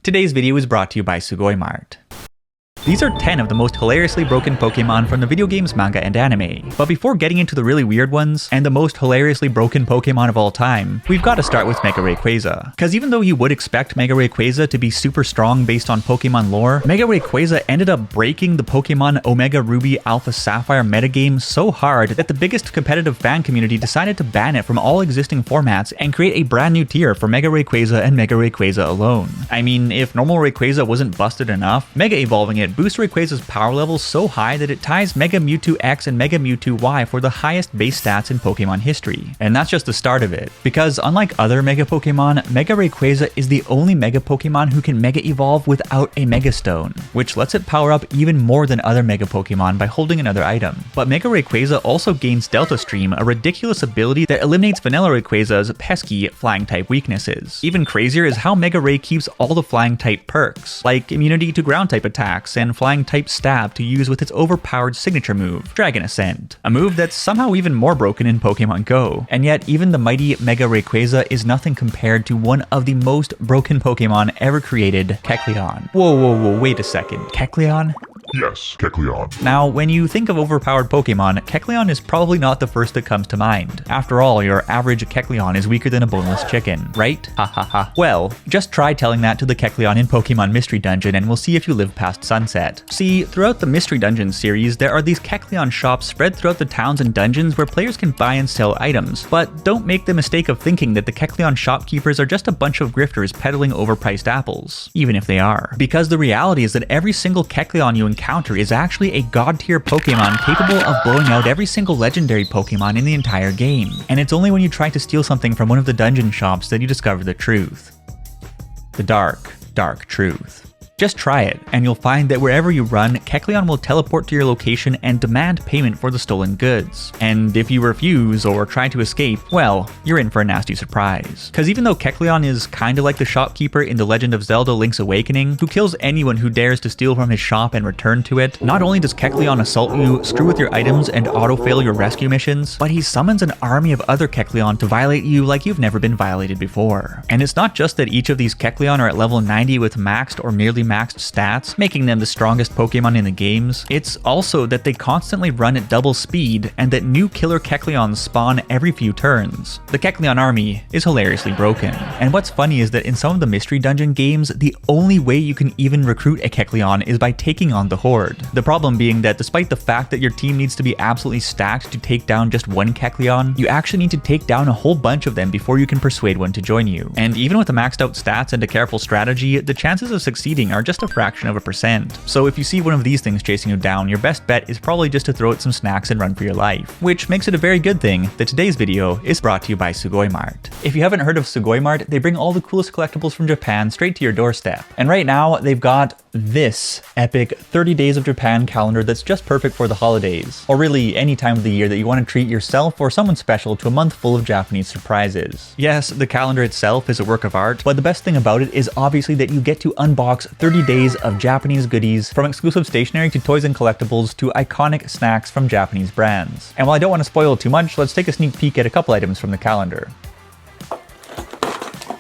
Today's video is brought to you by Sugoimart. These are 10 of the most hilariously broken Pokemon from the video games, manga, and anime. But before getting into the really weird ones, and the most hilariously broken Pokemon of all time, we've got to start with Mega Rayquaza. Cause even though you would expect Mega Rayquaza to be super strong based on Pokemon lore, Mega Rayquaza ended up breaking the Pokemon Omega Ruby Alpha Sapphire metagame so hard that the biggest competitive fan community decided to ban it from all existing formats and create a brand new tier for Mega Rayquaza and Mega Rayquaza alone. I mean, if normal Rayquaza wasn't busted enough, Mega evolving it boosts Rayquaza's power level so high that it ties Mega Mewtwo X and Mega Mewtwo Y for the highest base stats in Pokemon history. And that's just the start of it, because unlike other Mega Pokemon, Mega Rayquaza is the only Mega Pokemon who can Mega Evolve without a Mega Stone, which lets it power up even more than other Mega Pokemon by holding another item. But Mega Rayquaza also gains Delta Stream, a ridiculous ability that eliminates Vanilla Rayquaza's pesky Flying type weaknesses. Even crazier is how Mega Ray keeps all the Flying type perks, like immunity to Ground type attacks and Flying type Stab to use with its overpowered signature move, Dragon Ascent, a move that's somehow even more broken in Pokemon Go. And yet even the mighty Mega Rayquaza is nothing compared to one of the most broken Pokemon ever created, Kecleon. Whoa, wait a second, Kecleon? Yes, Kecleon. Now, when you think of overpowered Pokemon, Kecleon is probably not the first that comes to mind. After all, your average Kecleon is weaker than a boneless chicken, right? Ha ha ha. Well, just try telling that to the Kecleon in Pokemon Mystery Dungeon and we'll see if you live past sunset. See, throughout the Mystery Dungeon series, there are these Kecleon shops spread throughout the towns and dungeons where players can buy and sell items, but don't make the mistake of thinking that the Kecleon shopkeepers are just a bunch of grifters peddling overpriced apples, even if they are. Because the reality is that every single Kecleon you encounter is actually a god tier Pokemon capable of blowing out every single legendary Pokemon in the entire game. And it's only when you try to steal something from one of the dungeon shops that you discover the truth. The dark, dark truth. Just try it, and you'll find that wherever you run, Kecleon will teleport to your location and demand payment for the stolen goods. And if you refuse or try to escape, well, you're in for a nasty surprise. Cause even though Kecleon is kinda like the shopkeeper in The Legend of Zelda Link's Awakening, who kills anyone who dares to steal from his shop and return to it, not only does Kecleon assault you, screw with your items, and auto-fail your rescue missions, but he summons an army of other Kecleon to violate you like you've never been violated before. And it's not just that each of these Kecleon are at level 90 with maxed or nearly maxed stats, making them the strongest Pokemon in the games. It's also that they constantly run at double speed and that new killer Kecleons spawn every few turns. The Kecleon army is hilariously broken. And what's funny is that in some of the Mystery Dungeon games, the only way you can even recruit a Kecleon is by taking on the Horde. The problem being that despite the fact that your team needs to be absolutely stacked to take down just one Kecleon, you actually need to take down a whole bunch of them before you can persuade one to join you. And even with the maxed out stats and a careful strategy, the chances of succeeding are just a fraction of a percent. So if you see one of these things chasing you down, your best bet is probably just to throw it some snacks and run for your life. Which makes it a very good thing that today's video is brought to you by Sugoimart. If you haven't heard of Sugoimart, they bring all the coolest collectibles from Japan straight to your doorstep. And right now, they've got this epic 30 Days of Japan calendar that's just perfect for the holidays, or really any time of the year that you want to treat yourself or someone special to a month full of Japanese surprises. Yes, the calendar itself is a work of art, but the best thing about it is obviously that you get to unbox 30 days of Japanese goodies, from exclusive stationery to toys and collectibles to iconic snacks from Japanese brands. And while I don't want to spoil too much, let's take a sneak peek at a couple items from the calendar.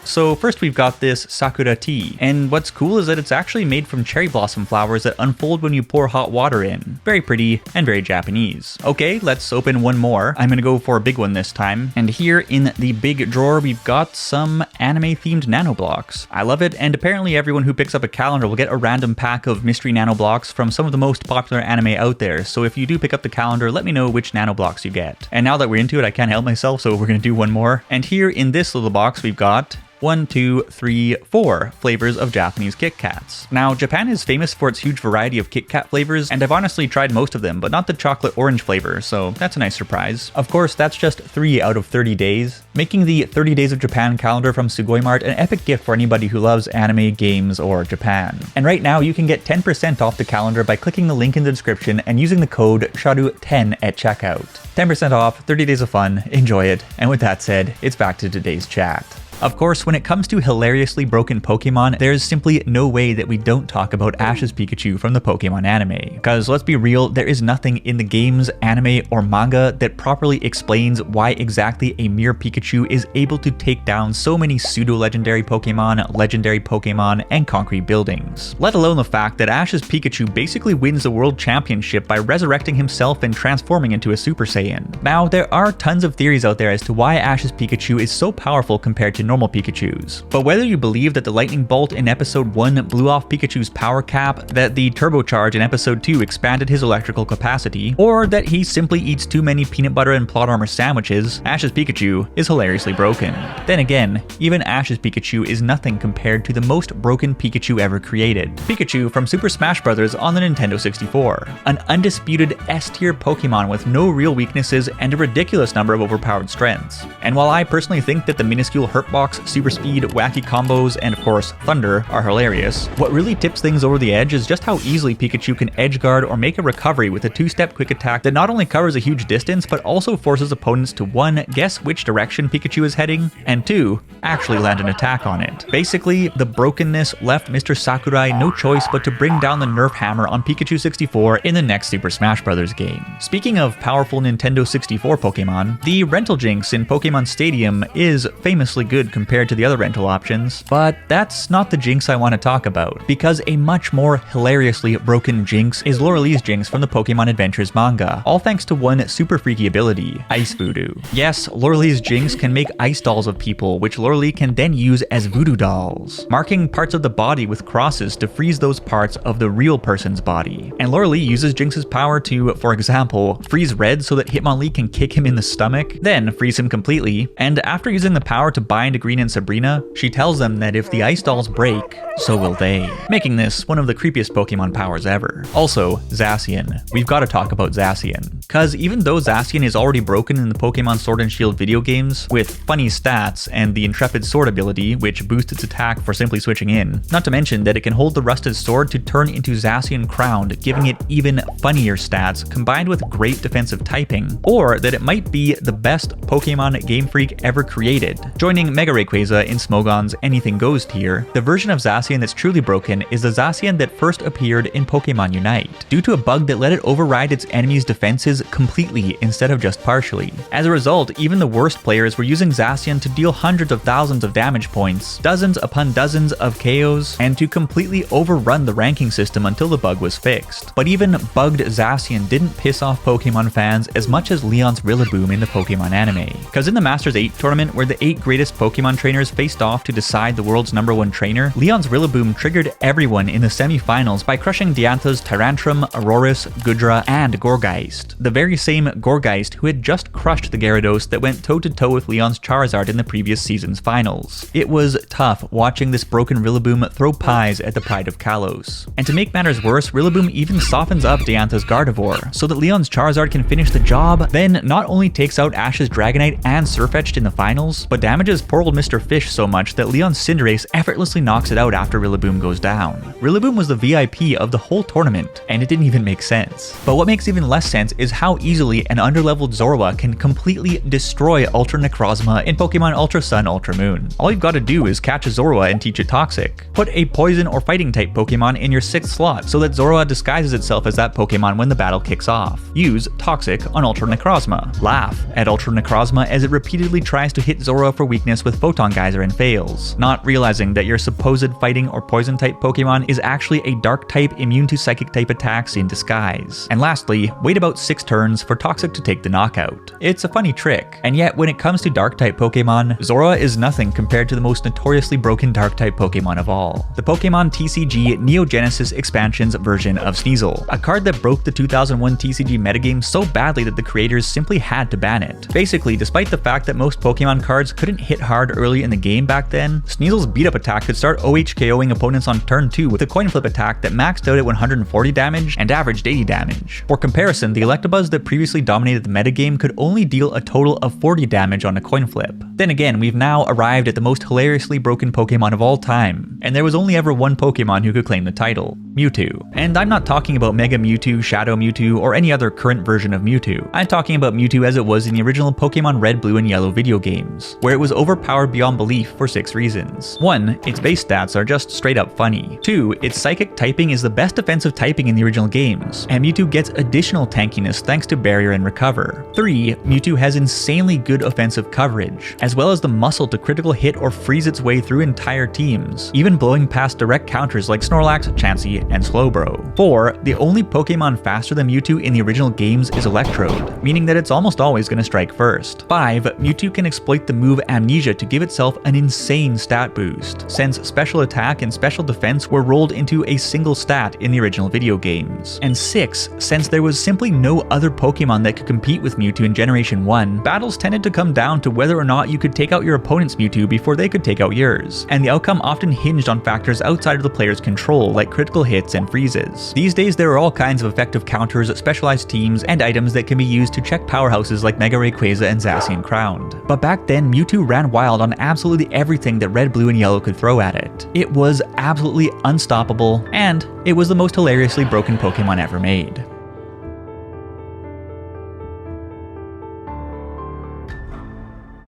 So first we've got this Sakura tea, and what's cool is that it's actually made from cherry blossom flowers that unfold when you pour hot water in. Very pretty and very Japanese. Okay, let's open one more. I'm gonna go for a big one this time. And here in the big drawer, we've got some anime themed nano blocks. I love it, and apparently everyone who picks up a calendar will get a random pack of mystery nano blocks from some of the most popular anime out there. So if you do pick up the calendar, let me know which nano blocks you get. And now that we're into it, I can't help myself, so we're gonna do one more. And here in this little box, we've got 1, 2, 3, 4 flavors of Japanese Kit Kats. Now, Japan is famous for its huge variety of Kit Kat flavors, and I've honestly tried most of them, but not the chocolate orange flavor, so that's a nice surprise. Of course, that's just 3 out of 30 days, making the 30 Days of Japan calendar from Sugoimart an epic gift for anybody who loves anime, games, or Japan. And right now, you can get 10% off the calendar by clicking the link in the description and using the code SHARU10 at checkout. 10% off, 30 days of fun, enjoy it, and with that said, it's back to today's chat. Of course, when it comes to hilariously broken Pokemon, there's simply no way that we don't talk about Ash's Pikachu from the Pokemon anime. Because let's be real, there is nothing in the games, anime, or manga that properly explains why exactly a mere Pikachu is able to take down so many pseudo-legendary Pokemon, legendary Pokemon, and concrete buildings. Let alone the fact that Ash's Pikachu basically wins the world championship by resurrecting himself and transforming into a Super Saiyan. Now, there are tons of theories out there as to why Ash's Pikachu is so powerful compared to normal Pikachus. But whether you believe that the lightning bolt in episode 1 blew off Pikachu's power cap, that the turbocharge in episode 2 expanded his electrical capacity, or that he simply eats too many peanut butter and plot armor sandwiches, Ash's Pikachu is hilariously broken. Then again, even Ash's Pikachu is nothing compared to the most broken Pikachu ever created. Pikachu from Super Smash Bros. On the Nintendo 64. An undisputed S-tier Pokemon with no real weaknesses and a ridiculous number of overpowered strengths. And while I personally think that the minuscule Hurtbox, Super Speed, wacky combos, and of course Thunder are hilarious, what really tips things over the edge is just how easily Pikachu can edge guard or make a recovery with a 2-step quick attack that not only covers a huge distance but also forces opponents to 1. Guess which direction Pikachu is heading, and 2. Actually land an attack on it. Basically, the brokenness left Mr. Sakurai no choice but to bring down the Nerf hammer on Pikachu 64 in the next Super Smash Bros. Game. Speaking of powerful Nintendo 64 Pokemon, the rental jinx in Pokemon Stadium is famously good compared to the other rental options, but that's not the jinx I want to talk about, because a much more hilariously broken jinx is Loreley's jinx from the Pokemon Adventures manga, all thanks to one super freaky ability, Ice Voodoo. Yes, Loreley's jinx can make ice dolls of people, which Loreley can then use as voodoo dolls, marking parts of the body with crosses to freeze those parts of the real person's body. And Loreley uses Jinx's power to, for example, freeze Red so that Hitmonlee can kick him in the stomach, then freeze him completely, and after using the power to bind Green and Sabrina, she tells them that if the ice dolls break, so will they, making this one of the creepiest Pokemon powers ever. Also, Zacian. We've got to talk about Zacian. Cause even though Zacian is already broken in the Pokemon Sword and Shield video games, with funny stats and the Intrepid Sword ability, which boosts its attack for simply switching in, not to mention that it can hold the rusted sword to turn into Zacian Crowned, giving it even funnier stats combined with great defensive typing, or that it might be the best Pokemon Game Freak ever created. Joining Mega Rayquaza in Smogon's Anything Goes tier, the version of Zacian that's truly broken is the Zacian that first appeared in Pokemon Unite, due to a bug that let it override its enemies' defenses completely instead of just partially. As a result, even the worst players were using Zacian to deal hundreds of thousands of damage points, dozens upon dozens of KOs, and to completely overrun the ranking system until the bug was fixed. But even bugged Zacian didn't piss off Pokemon fans as much as Leon's Rillaboom in the Pokemon anime. Cause in the Masters 8 tournament where the 8 greatest Pokemon trainers faced off to decide the world's #1 trainer, Leon's Rillaboom triggered everyone in the semi-finals by crushing Diantha's Tyrantrum, Aurorus, Gudra, and Gourgeist. The very same Gourgeist who had just crushed the Gyarados that went toe-to-toe with Leon's Charizard in the previous season's finals. It was tough watching this broken Rillaboom throw pies at the Pride of Kalos. And to make matters worse, Rillaboom even softens up Diantha's Gardevoir, so that Leon's Charizard can finish the job, then not only takes out Ash's Dragonite and Sirfetch'd in the finals, but damages poor old Mr. Fish so much that Leon's Cinderace effortlessly knocks it out after Rillaboom goes down. Rillaboom was the VIP of the whole tournament, and it didn't even make sense. But what makes even less sense is how easily an underleveled Zorua can completely destroy Ultra Necrozma in Pokemon Ultra Sun, Ultra Moon. All you've got to do is catch a Zorua and teach it Toxic. Put a Poison or Fighting type Pokemon in your 6th slot so that Zorua disguises itself as that Pokemon when the battle kicks off. Use Toxic on Ultra Necrozma. Laugh at Ultra Necrozma as it repeatedly tries to hit Zorua for weakness with Photon Geyser and fails, not realizing that your supposed Fighting or Poison type Pokemon is actually a Dark type immune to Psychic type attacks in disguise. And lastly, wait about 6 turns for Toxic to take the knockout. It's a funny trick, and yet when it comes to Dark type Pokemon, Zorua is nothing compared to the most notoriously broken Dark type Pokemon of all, the Pokemon TCG Neo Genesis Expansion's version of Sneasel, a card that broke the 2001 TCG metagame so badly that the creators simply had to ban it. Basically, despite the fact that most Pokemon cards couldn't hit hard early in the game back then, Sneasel's beat-up attack could start OHKOing opponents on turn 2 with a coin flip attack that maxed out at 140 damage and averaged 80 damage. For comparison, the Electabuzz that previously dominated the metagame could only deal a total of 40 damage on a coin flip. Then again, we've now arrived at the most hilariously broken Pokemon of all time, and there was only ever one Pokemon who could claim the title. Mewtwo. And I'm not talking about Mega Mewtwo, Shadow Mewtwo, or any other current version of Mewtwo. I'm talking about Mewtwo as it was in the original Pokemon Red, Blue, and Yellow video games, where it was overpowered beyond belief for 6 reasons. 1. Its base stats are just straight up funny. 2. Its psychic typing is the best defensive typing in the original games, and Mewtwo gets additional tankiness thanks to Barrier and Recover. 3. Mewtwo has insanely good offensive coverage, as well as the muscle to critical hit or freeze its way through entire teams, even blowing past direct counters like Snorlax, Chansey, and Slowbro. 4. The only Pokemon faster than Mewtwo in the original games is Electrode, meaning that it's almost always going to strike first. 5. Mewtwo can exploit the move Amnesia to give itself an insane stat boost, since special attack and special defense were rolled into a single stat in the original video games. And 6. Since there was simply no other Pokemon that could compete with Mewtwo in Generation 1, battles tended to come down to whether or not you could take out your opponent's Mewtwo before they could take out yours, and the outcome often hinged on factors outside of the player's control like critical hits and freezes. These days there are all kinds of effective counters, specialized teams, and items that can be used to check powerhouses like Mega Rayquaza and Zacian Crowned. But back then, Mewtwo ran wild on absolutely everything that Red, Blue, and Yellow could throw at it. It was absolutely unstoppable, and it was the most hilariously broken Pokemon ever made.